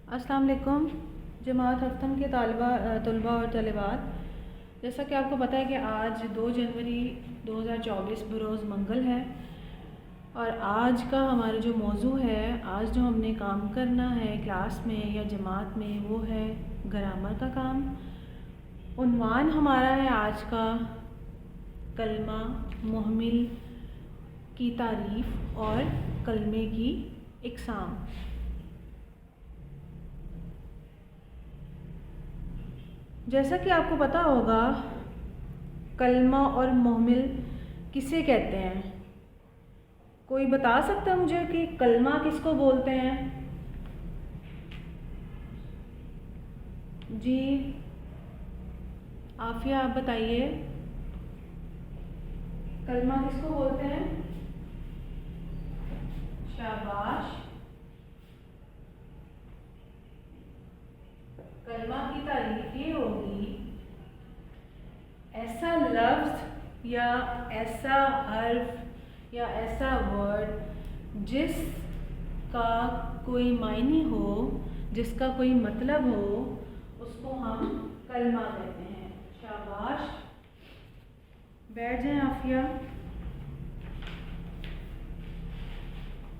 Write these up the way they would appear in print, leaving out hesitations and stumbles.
अस्सलाम वालेकुम जमात हफ्तम के तलबा और तलबात। जैसा कि आपको पता है कि आज 2 जनवरी 2024 बरोज़ मंगल है और आज का हमारा जो मौजू है, आज जो हमने काम करना है क्लास में या जमात में, वो है ग्रामर का काम। उन्वान हमारा है आज का कलमा मुहम्मिल की तारीफ़ और कलमे की इक़साम। जैसा कि आपको पता होगा कलमा और मुहम्मिल किसे कहते हैं? कोई बता सकता है मुझे कि कलमा किसको बोलते हैं? जी आफिया, आप बताइए, कलमा किसको बोलते हैं? शाबाश। कलमा की तारीफ ये होगी, ऐसा लफ्ज़ या ऐसा हर्फ या ऐसा वर्ड जिसका कोई मायने हो, जिसका कोई मतलब हो, उसको हम कलमा कहते हैं। शाबाश, बैठ जाएं आफिया।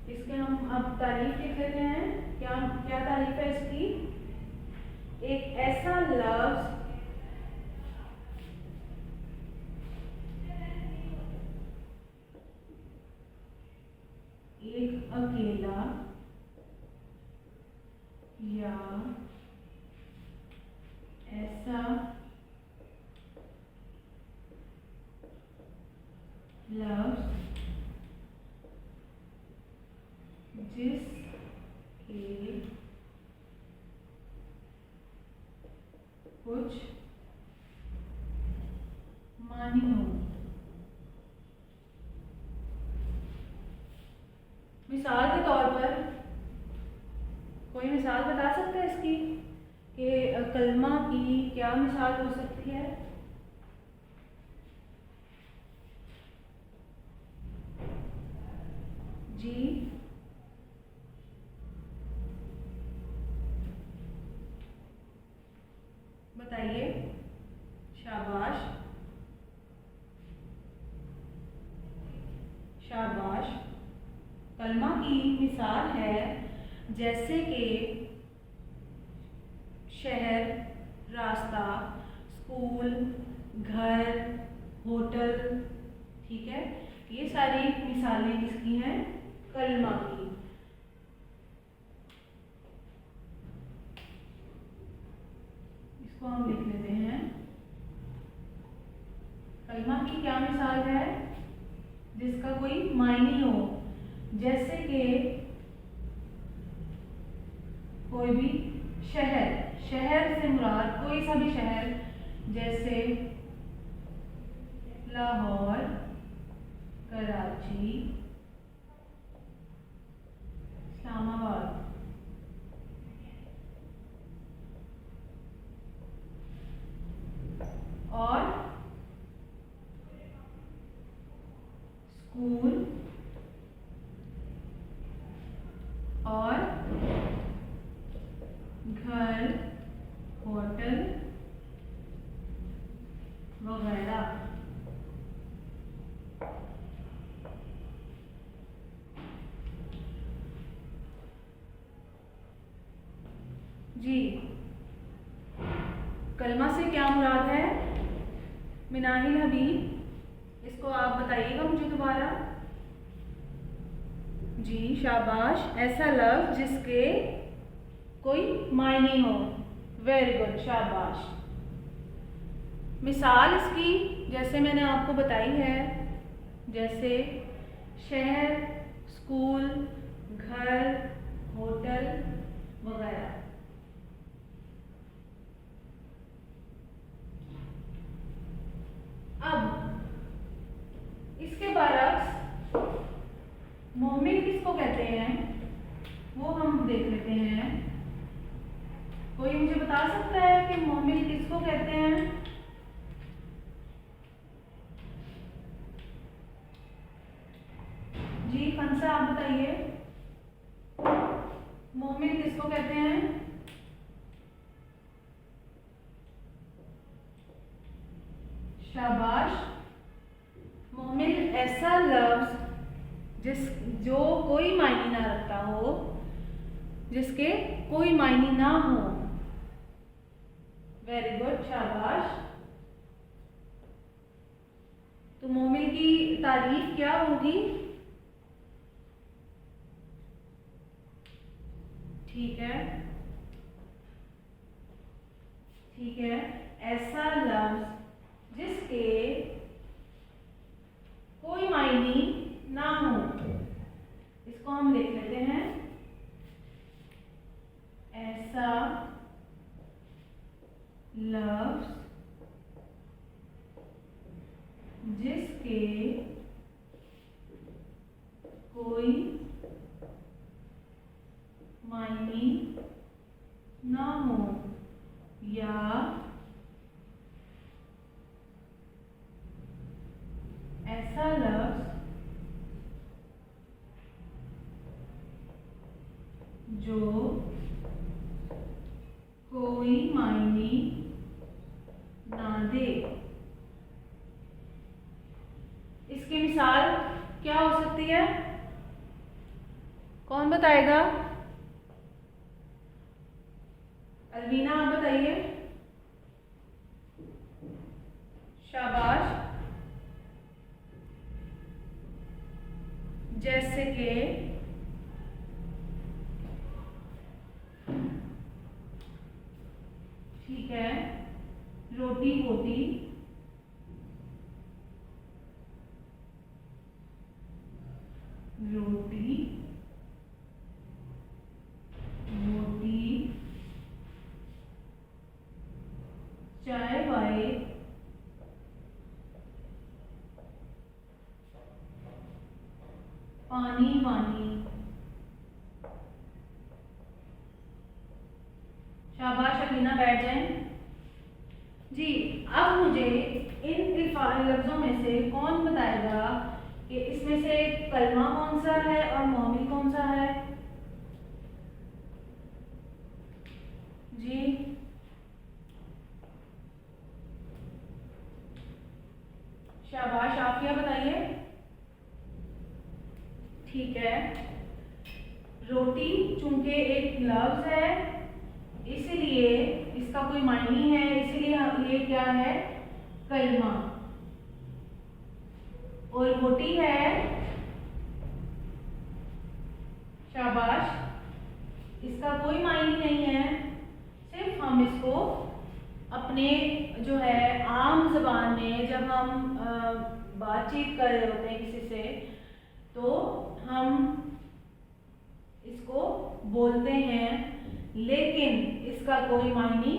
इसके हम अब तारीफ लिख लेते हैं। क्या क्या तारीफ है इसकी? एक ऐसा लफ्ज़ एक अकेला या ऐसा लफ्ज़ जिसके कुछ मानी हो। मिसाल के तौर पर कोई मिसाल बता सकता है इसकी कि कलमा की क्या मिसाल हो सकती है? जी बताइए। शाबाश शाबाश। कलमा की मिसाल है जैसे कि शहर, रास्ता, स्कूल, घर, होटल। ठीक है, ये सारी मिसालें किसकी हैं? कलमा की। इसको हम लिख लेते हैं। कलमा की क्या मिसाल है? जिसका कोई मायने हो, जैसे कि कोई भी शहर, शहर से मुराद कोई सा भी शहर, जैसे लाहौर, कराची, इस्लामाबाद। और स्कूल और घर, होटल वगैरह। जी कलमा से क्या मुराद है? मिनाहिल हबीब, इसको आप बताइएगा मुझे दोबारा। जी शाबाश, ऐसा लफ्ज़ जिसके कोई मायने हो। वेरी गुड, शाबाश। मिसाल इसकी जैसे मैंने आपको बताई है, जैसे शहर, स्कूल, घर, होटल वगैरह। अब इसके बरक्स मुहम्मिल किसको कहते हैं, वो हम देख लेते हैं। कोई मुझे बता सकता है कि मुहम्मिल किसको कहते हैं? जी खंसा, आप बताइए, मुहम्मिल किसको कहते हैं? शाबाश। मोहम्मिल ऐसा लफ्ज जो कोई मायने ना रखता हो, जिसके कोई मायने ना हो। वेरी गुड, शाबाश। तो मोहम्मिल की तारीफ क्या होगी? ठीक है, ठीक है। ऐसा लफ्ज जिसके कोई मायने ना हो, इसको हम लिख लेते हैं। ऐसा लफ्ज जिसके कोई मायने ना हो, या ऐसा लफ्ज जो कोई मायने ना दे। इसकी मिसाल क्या हो सकती है? कौन बताएगा? अलवीना, आप बताइए। शाबाश। जैसे कि ठीक है, रोटी होती, रोटी मोटी, चाय वाय, पानी वानी। शाबाश अलीना, बैठ जाएं। जी, अब मुझे इन लफ्जों में से कौन बताएगा कि इसमें से कलमा कौन सा है और मोमिल कौन सा है? जी, शाबाश, आप क्या बताइए। ठीक है, रोटी चूंकि एक लफ्ज है, इसलिए इसका कोई मायने है, इसलिए ये क्या है? कलमा। और रोटी है, शाबाश, इसका कोई मायने नहीं है, सिर्फ हम इसको अपने जो है आम जबान में जब हम बातचीत कर रहे होते हैं किसी से, तो हम इसको बोलते हैं, लेकिन इसका कोई मायने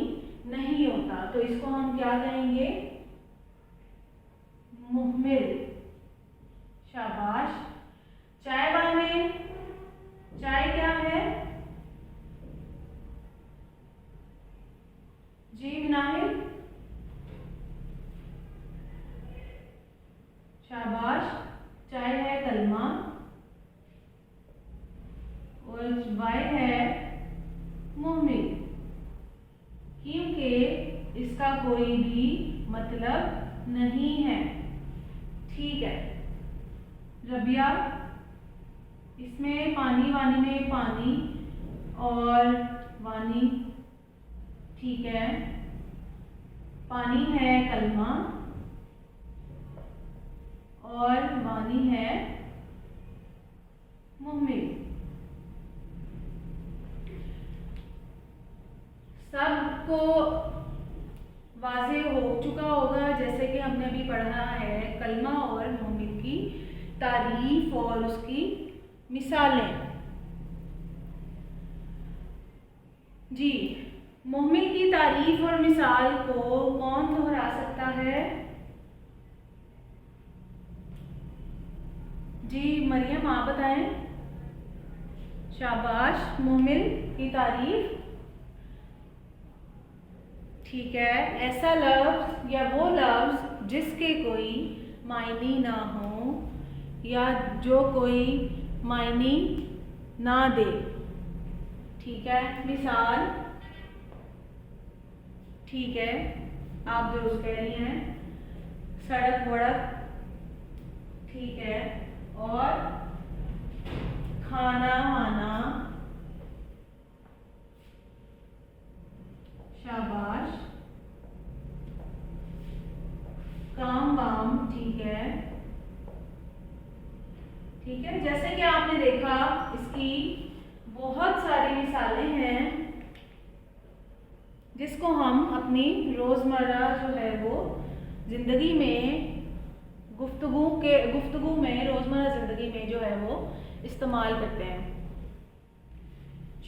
नहीं होता। तो इसको हम क्या कहेंगे? मुहमिल। शाबाश। चाय बाय में, चाय क्या है? जी मिनाहिल, शाबाश, चाय है कलमा और वाय है मुहमिल, क्योंकि इसका कोई भी मतलब नहीं है। ठीक है रबिया, इसमें पानी वानी में पानी और वानी, ठीक है, पानी है कलमा और वानी है मुहमिल। सबको वाज़ेह हो चुका होगा, जैसे कि हमने अभी पढ़ा है कलमा और मुहमिल की तारीफ और उसकी मिसालें। जी, मुहमिल की तारीफ और मिसाल को कौन दोहरा सकता है? जी मरियम, आप बताएं। शाबाश, मुहमिल की तारीफ, ठीक है। ऐसा लफ्ज या वो लफ्ज जिसके कोई मायने ना हो या जो कोई मायने ना दे, ठीक है। मिसाल, ठीक है, आप दुरुस्त कह रही हैं। सड़क वड़क, ठीक है, और खाना वाना, शाबाश, काम वाम, ठीक है, ठीक है। जैसे कि आपने देखा इसकी बहुत सारी मिसालें हैं जिसको हम अपनी रोज़मर्रा जो है वो ज़िंदगी में गुफ्तगू में रोज़मर्रा ज़िंदगी में जो है वो इस्तेमाल करते हैं।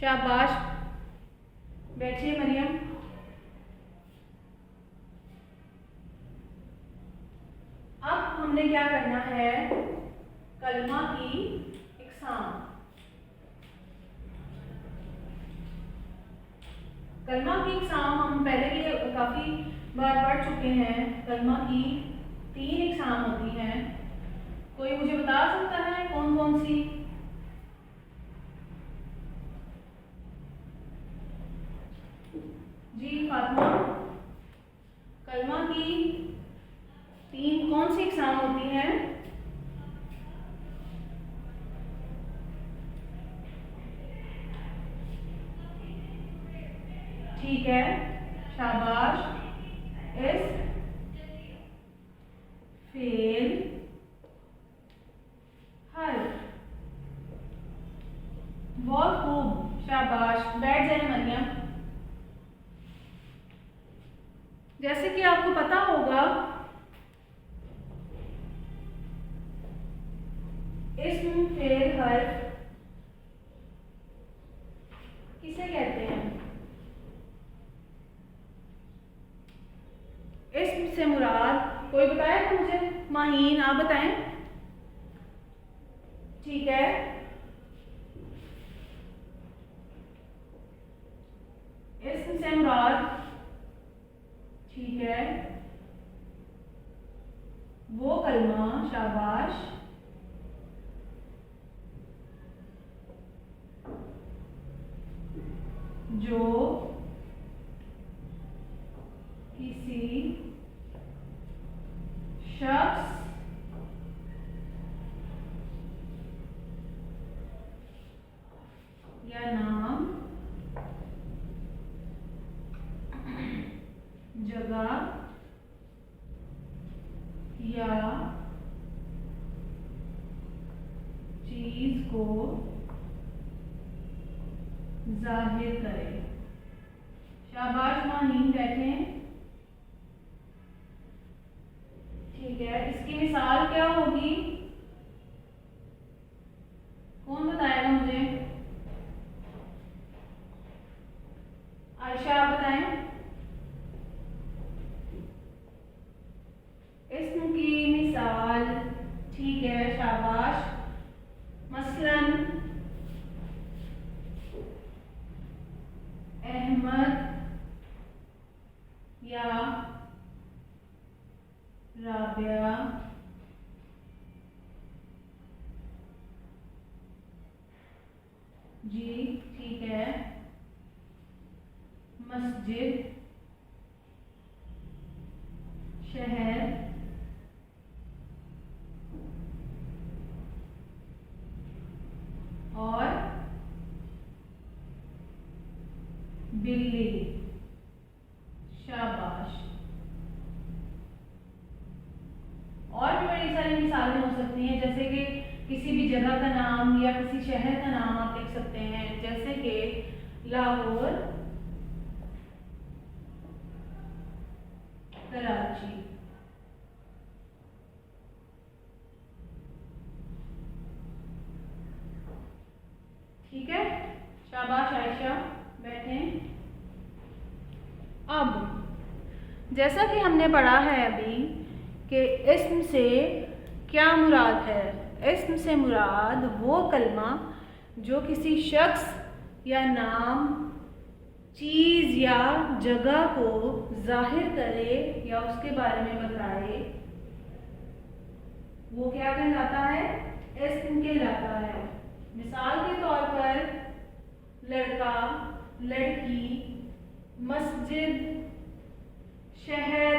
शाबाश, बैठिए मरियम। अब हमने क्या करना है, कलमा की इकसाम। कलमा की इकसाम हम पहले भी काफ़ी बार पढ़ चुके हैं। कलमा की 3 इकसाम होती हैं। कोई मुझे बता सकता है कौन कौन सी? जी फातिमा, कलमा की 3 कौन सी इकसाम होती हैं? ठीक है, शाबाश। इस फेल हर, बहुत खूब, शाबाश। बैठ जाए मरियम। जैसे कि आपको पता होगा इस्म फेल हर्फ किसे कहते हैं? इस्म से मुराद कोई बताएगा मुझे? माहीन, आप बताएं। ठीक है, इस्म से मुराद, ठीक है, वो कलमा, शाबाश, जो किसी शख्स या नाम, जगह या चीज को जाहिर करे। शाबाश माहीन, बैठें। ठीक है, इसकी मिसाल क्या होगी? कौन बताएगा मुझे? आयशा, आप बताएं। इस्म की मिसाल, ठीक है, शाबाश। मसलन अहमद या राबिया, जी ठीक है, मस्जिद, शहर, और बिल्ली, शाबाश। और भी बड़ी सारी मिसालें हो सकती हैं, जैसे कि किसी भी जगह का नाम या किसी शहर का नाम आप लिख सकते हैं, जैसे कि लाहौर, कराची। ठीक है, शाबाश आयशा, बैठें। अब जैसा कि हमने पढ़ा है अभी कि इस्म से क्या मुराद है? इस्म से मुराद वो कलमा जो किसी शख्स या नाम, चीज़ या जगह को जाहिर करे या उसके बारे में बताए, वो क्या कहलाता है? इस्म कहलाता है। मिसाल के तौर पर लड़का, लड़की, मस्जिद, शहर,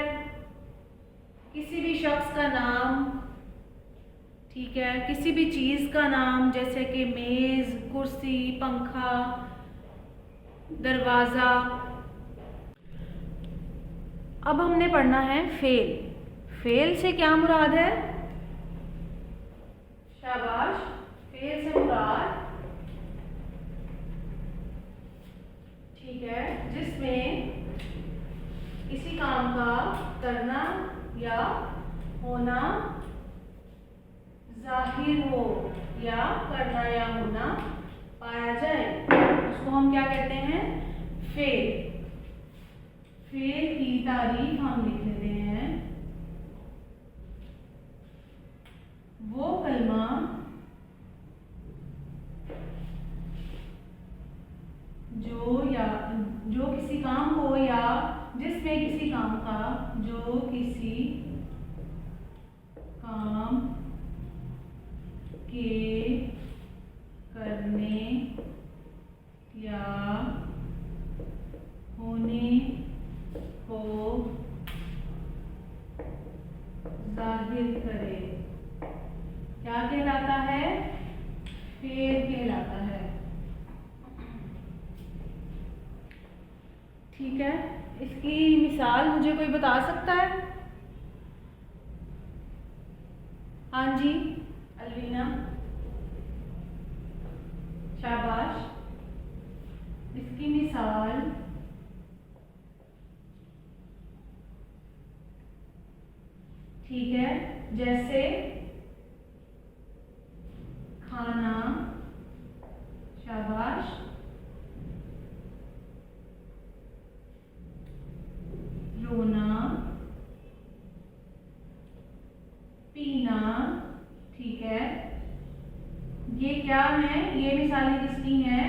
किसी भी शख्स का नाम, ठीक है, किसी भी चीज़ का नाम, जैसे कि मेज़, कुर्सी, पंखा, दरवाज़ा। अब हमने पढ़ना है फेल। फेल से क्या मुराद है? शाबाश। फेल से मुराद, ठीक है, जिसमें किसी काम का करना या होना जाहिर हो या करना या होना पाया जाए, उसको हम क्या कहते हैं? फेल। फेल की तारीफ हम लिख लेते हैं। वो कलमा जो किसी काम को या जिसमें किसी काम का, जो किसी काम के करने या होने को जाहिर करे, क्या कहलाता है? फेल कहलाता है। ठीक है, इसकी मिसाल मुझे कोई बता सकता है? हाँ जी, अलवीना, शाबाश। इसकी मिसाल ठीक है, जैसे खाना, शाबाश, रोना, पीना, ठीक है। ये क्या है? ये मिसालें किसकी हैं?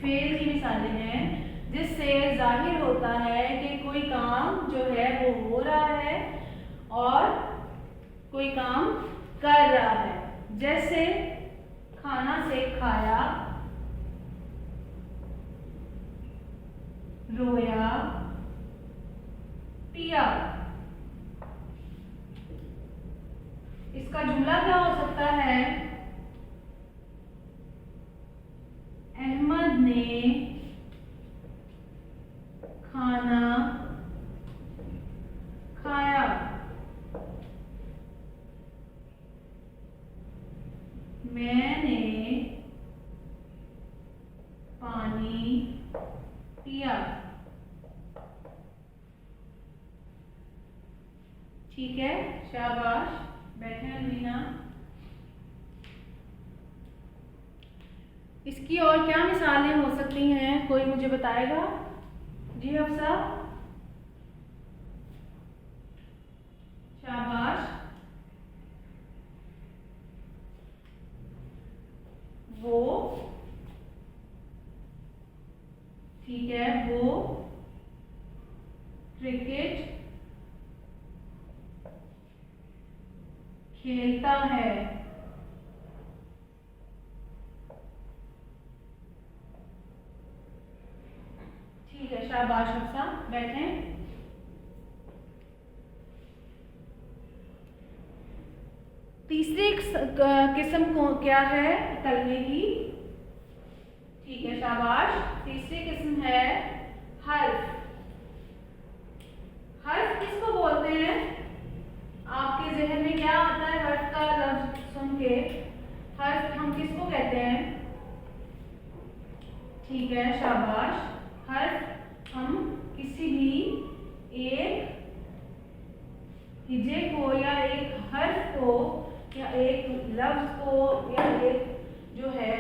फेल की मिसालें हैं, जिससे जाहिर होता है कि कोई काम जो है वो हो रहा है और कोई काम कर रहा है। जैसे खाना से खाया, रोया, पिया। इसका जुमला क्या हो सकता है? अहमद ने खाना खाया। मैंने पानी पिया। ठीक है, शाबाश, बैठे अलवीना। इसकी और क्या मिसालें हो सकती हैं? कोई मुझे बताएगा? जी हफ्सा, शाबाश। वो, ठीक है, वो क्रिकेट खेलता है। ठीक है, शाबाश हफ्सा, बैठें। तीसरी किस्म को क्या है कलमे की? ठीक है, शाबाश। तीसरी किस्म है हर्फ। हर्फ किसको बोलते हैं? आपके जहन में क्या आता है हर्फ का लफ्ज सुन के? हर्फ हम किसको कहते हैं? ठीक है, शाबाश। हर्फ हम किसी भी एक हिजे को या एक हर्फ को या एक लफ्ज को या एक जो है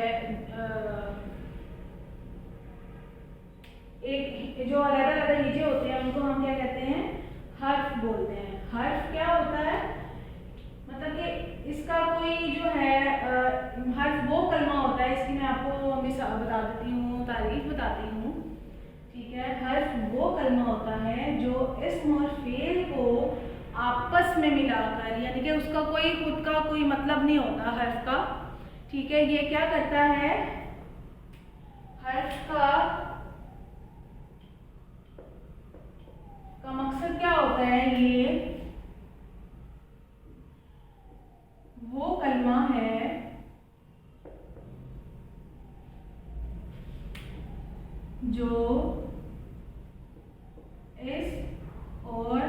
एक जो अलग-अलग हिजे होते हैं उनको हम क्या कहते हैं? हर्फ बोलते हैं। हर्फ क्या होता है? मतलब कि इसका कोई जो है हर्फ वो कलमा होता है, इसकी मैं आपको मिसाल बता देती हूँ, तारीफ बताती हूँ। ठीक है, हर्फ वो कलमा होता है जो इस्म और फेल को आपस में मिलाकर, यानी कि उसका कोई खुद का कोई मतलब नहीं होता हर्फ का। ठीक है, ये क्या करता है? हर्फ का मकसद क्या होता है? ये जो इस और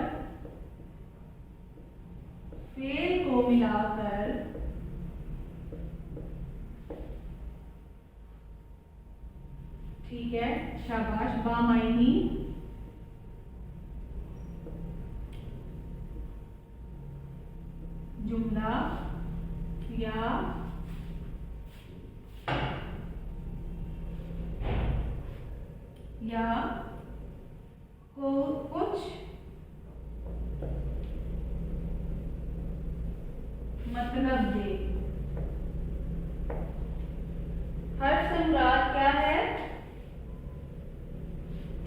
फेल को मिलाकर ठीक है, शाबाश, बामायनी जुमला या को कुछ मतलब दे। हर्फ से मुराद क्या है?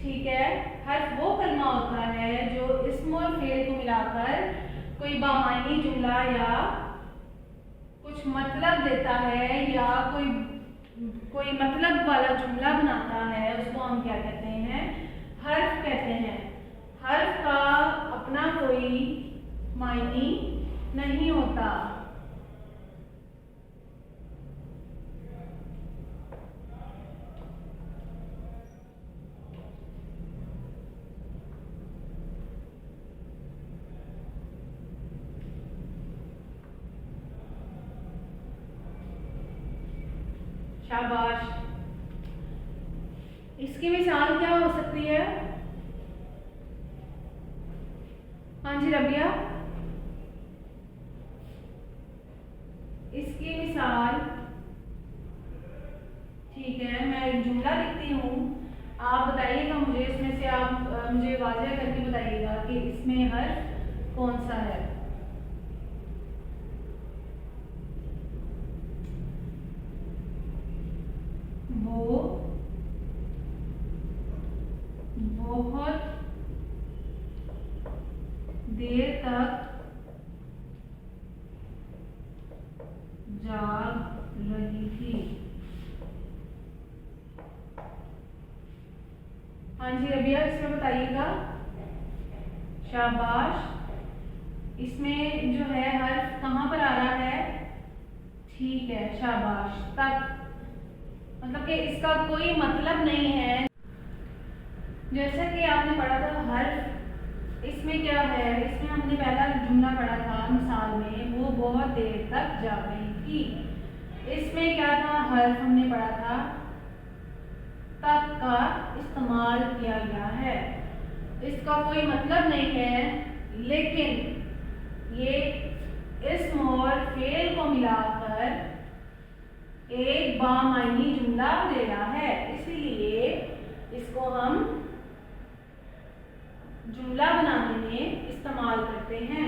ठीक है, हर्फ वो कलमा होता है जो इस्म और फेल को मिलाकर कोई बामानी जुमला या कुछ मतलब देता है या कोई मतलब वाला जुमला बनाता है, उसको हम क्या कहते हैं? हर्फ कहते हैं। हर्फ का अपना कोई मायनी नहीं होता। शाबाश। इसकी मिसाल क्या हो सकती है? हाँ जी रबिया, इसकी मिसाल ठीक है, मैं एक जुमला लिखती हूँ, आप बताइएगा मुझे, इसमें से आप मुझे वाज़ेह करके बताइएगा कि इसमें हर्फ कौन सा है। वो बहुत देर तक जाग रही थी। हाँ जी रबिया, इसमें बताइएगा। शाबाश। इसमें जो है हर्फ कहाँ पर आ रहा है? ठीक है, शाबाश, तक, मतलब कि इसका कोई मतलब नहीं है। जैसा कि आपने पढ़ा था हर्फ, इसमें क्या है? इसमें हमने पहला जुमला पढ़ा था मिसाल में, वो बहुत देर तक जाग रही थी। इसमें क्या था? हर्फ हमने पढ़ा था तक का इस्तेमाल किया गया है। इसका कोई मतलब नहीं है, लेकिन ये इस्म और फेल को मिलाकर एक बामायनी जुमला दे रहा है, इसीलिए इसको हम जुमला बनाने में इस्तेमाल करते हैं।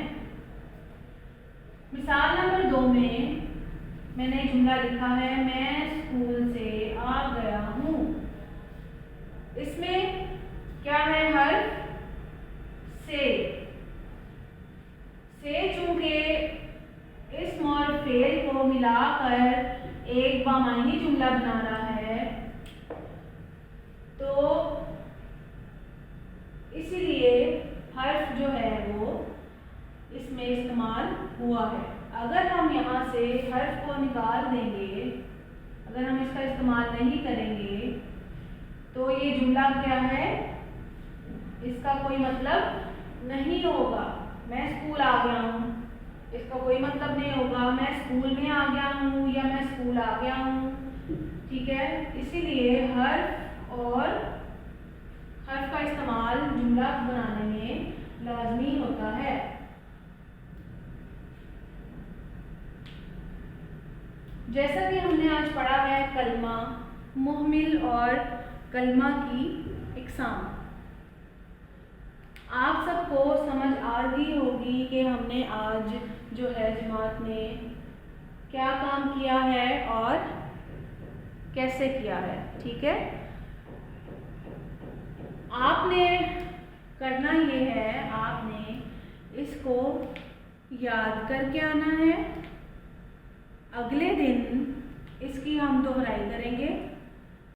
मिसाल नंबर 2 में मैंने जुमला लिखा है, मैं स्कूल से आ गया हूँ। इसमें क्या है? हर्फ से चूंकि इस्म और फेल को मिलाकर एक बामायनी जुमला बना रहा है, तो इसीलिए हर्फ जो है वो इसमें इस्तेमाल हुआ है। अगर हम यहाँ से हर्फ को निकाल देंगे, अगर हम इसका इस्तेमाल नहीं करेंगे, तो ये जुमला क्या है? इसका कोई मतलब नहीं होगा। मैं स्कूल आ गया हूँ, इसका कोई मतलब नहीं होगा। मैं स्कूल में आ गया हूँ या मैं स्कूल आ गया हूँ, ठीक है। इसीलिए हर्फ और हर्फ का इस्तेमाल जुमला बनाने में लाजमी होता है। जैसा कि हमने आज पढ़ा है कलमा, मुहमिल और कलमा की इकसाम, आप सबको समझ आ गई होगी कि हमने आज जो है जमात में क्या काम किया है और कैसे किया है, ठीक है। आपने करना ये है, आपने इसको याद करके आना है। अगले दिन इसकी हम दोहराई करेंगे।